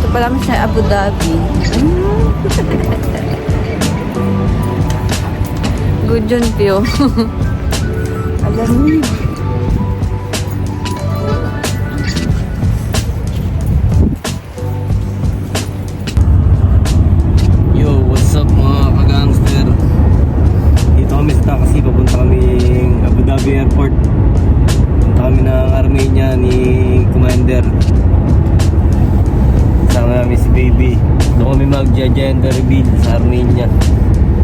Ito pala sa Abu Dhabi. Good yun, Pio. Alam mo. Yo, what's up mga ka-gangster? Dito kami sa Takasi, papunta kaming Abu Dhabi Airport. Punta kami ng Armenia ni Commander. Kasama namin si Baby. Doon kami mag-gender reveal sa Armenia.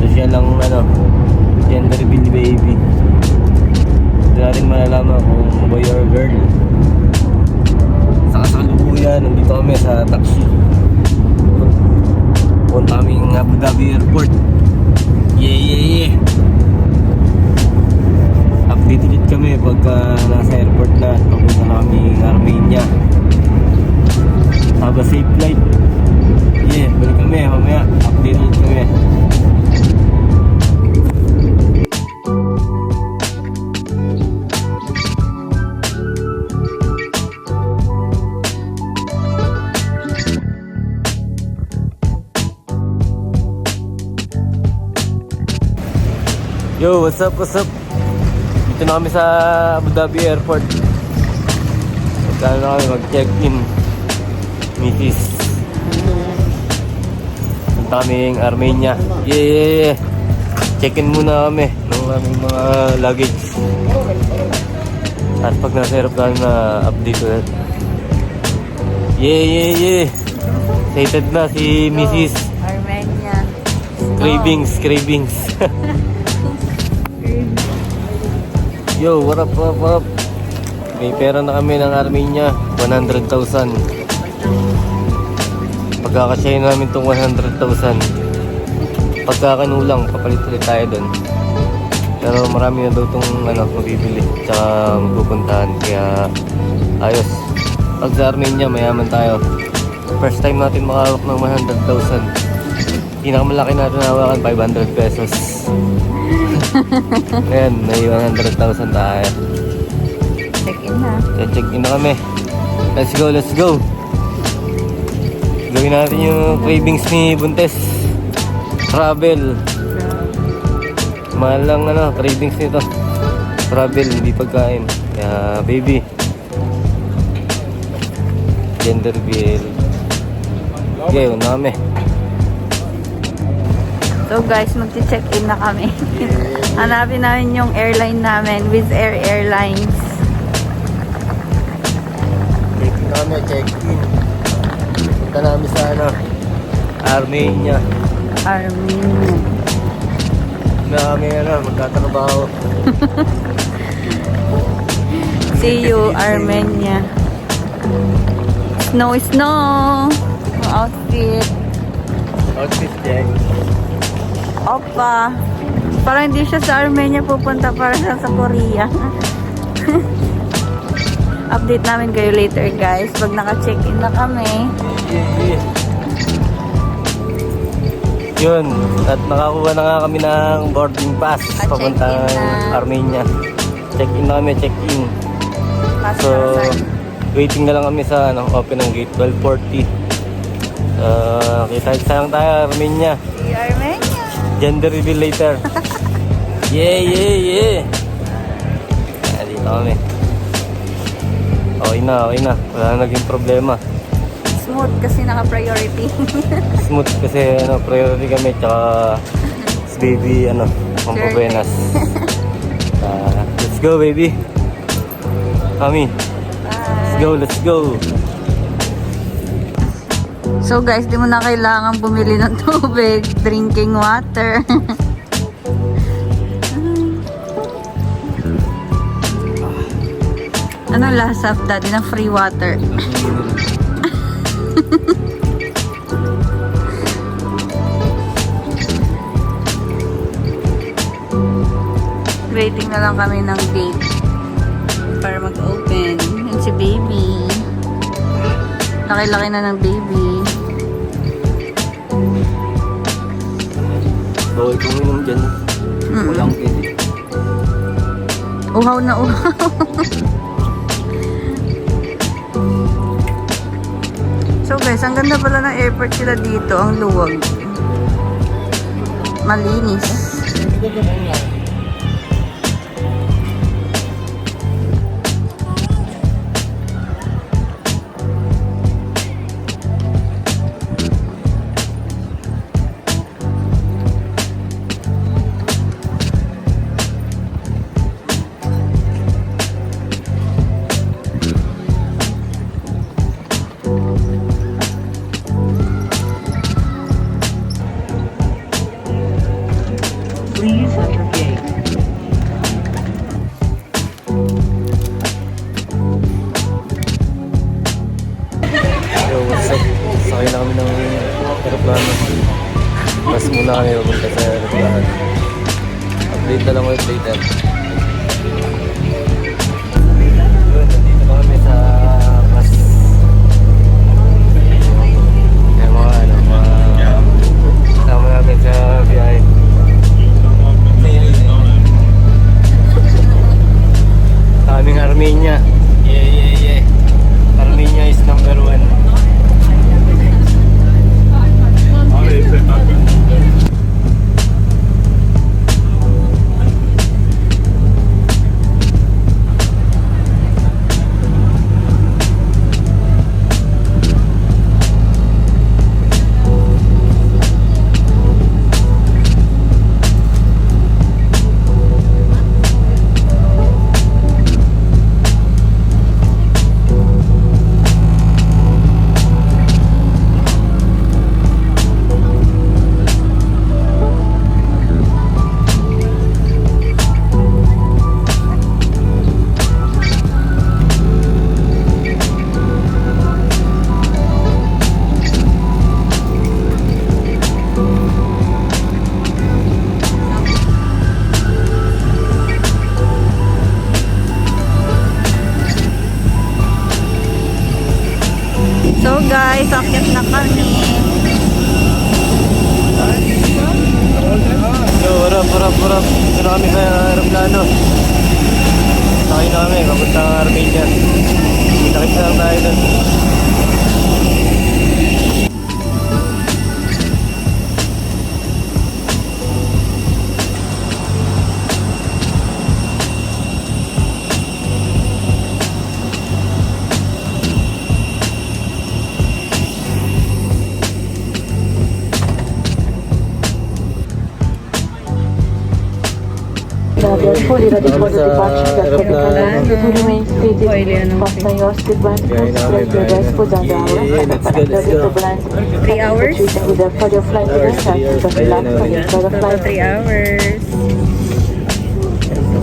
So siya lang gender reveal ni Baby. Doon natin malalaman kung boy or girl. Sa kasalukuyan, nandito kami sa taxi. Punta kaming Abu Dhabi Airport. Yeah. Update ulit kami pagka nasa airport na. Papunta na kami Armenia. Have a safe flight. Yeah, balik kami mamaya. Update ulit kami. Yo, what's up? Dito na kami sa Abu Dhabi Airport. Magkano na kami mag-check-in. Mrs. Punta kaming Armenia. Yeah. Check-in muna kami ng aming mga luggage. At pag nasa aeroplano na update ulit. Yeah. Excited na si Mrs. Armenia. Cravings. Yo, what up? May pera na kami ng Armenia, 100,000. Pagkakasyahin namin itong 100,000. Pagkakanulang, papalit ulit tayo doon. Pero marami na daw itong mabibili, tsaka magpupuntahan. Kaya ayos. Pag sa Armenia, mayaman tayo. First time natin makahawak ng 100,000. Pinakamalaki natin nahawakan, 500 pesos. Ayan, may 100,000 tayo. Check-in na. Check-in na kami. Let's go. Gawin natin yung cravings ni Buntes. Travel. Mahal lang cravings nito. Travel, hindi pagkain. Kaya baby, gender reveal. Okay, una kami. So guys, magti-check-in na kami. Hanapin namin yung airline namin, Wizz Air Airlines. Check-in na kami, check-in. Punta namin sa Armenia. Na kami magtatrabaho. See you, Armenia. Snow. Outfit. Outfit check. Opa. Parang hindi siya sa Armenia pupunta, para siya sa Korea. Update namin kayo later guys pag naka-check-in na kami. Yeah. Yun, at nakakuha na nga kami ng boarding pass papuntang Armenia. Check-in na kami, check-in. So, waiting na lang kami sa open ng gate, 12:40. Kita lang tayo, Armenia. See you, Armenia. Gender reveal later. Yeah. Dito kami. Okay na. Wala na naging problema. Smooth kasi naka-priority. Smooth kasi priority kami. Tsaka si baby, pampubenas. Let's go, baby. Kami. Let's go. So guys, di mo na kailangan bumili ng tubig, drinking water. Ano lasa, daddy, ng free water? Waiting na lang kami ng gate para mag-open. Yan si baby. Laki-laki na ng baby. Bawal kong inom dyan. Walang pwede. Uhaw na uhaw. So guys, ang ganda pala ng airport sila dito. Ang luwag. Malinis. Please enter gate. Yo, what's up? Sakay na kami ng aeroplano. Mas muna kami papunta sa aeroplano. Update na lang ulit later. Yun, nandito na kami sa bus. Kaya mga kasama natin sa biyahe. Kaming Armenia. Yeah. Armenia is number 1. So guys, akyat na kami. Yo, harap. Dito na kami sa aeroplano. Sakay na kami, papunta ng Armenia. Kita-kita lang tayo doon. We are fully ready for the departure destination. To remain seated, fasten your seatbelt, press the dashboard and the hour. 3 hours? For your flight to the start, just relax and enjoy the flight. 3 hours.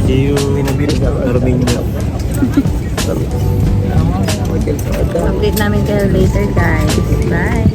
See you in a bit, Armenia. Update namin kayo later guys. Bye!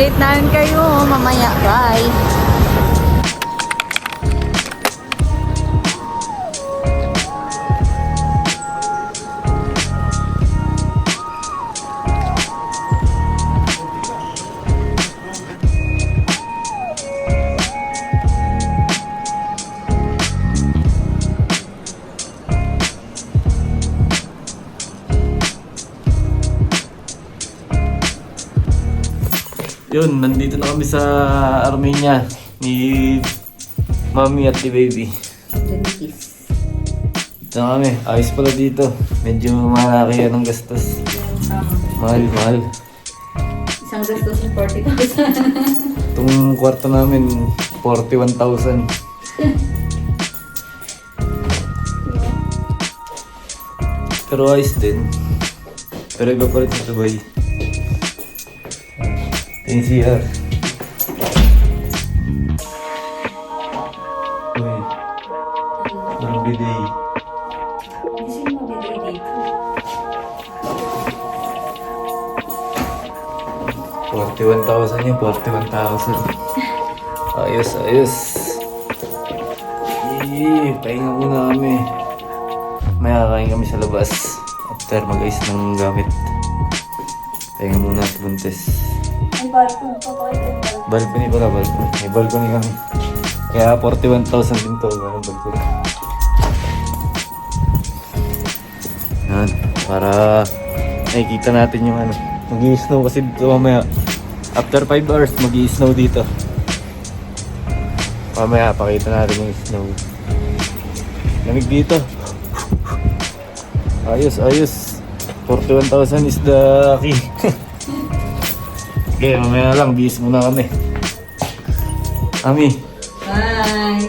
update namin kayo mamaya. Bye! Yun, nandito na kami sa Armenia ni Mami at ni Baby. Ito na kami, ayos pala dito. Medyo malaki yan ang gastos. Mahal. Isang gastos ng 40,000. Itong kwarto namin, 41,000. Pero ayos din. Pero iba pa rin sa Dubai. NCR. Uy. Parang bidet. Kasi mabibigay dito. 41,000 yun, 41,000. Ayos. Pahinga muna kami. May kakain kami sa labas. After mag-ayos ng gamit. Pahinga muna sa Buntes. Ay, balkon. Papakita yung Balcony pala, balcony. May balcony kami. Kaya 41,000 din to. Ganun balcony. Yan. Para nakikita natin yung ano. Mag-i-snow kasi dito mamaya. After 5 hours, mag-i-snow dito. Mamaya, pakita natin yung snow. Lamig dito. Ayos. 41,000 is the key. Okay, mamaya lang. Bihis muna kami. Ami. Bye!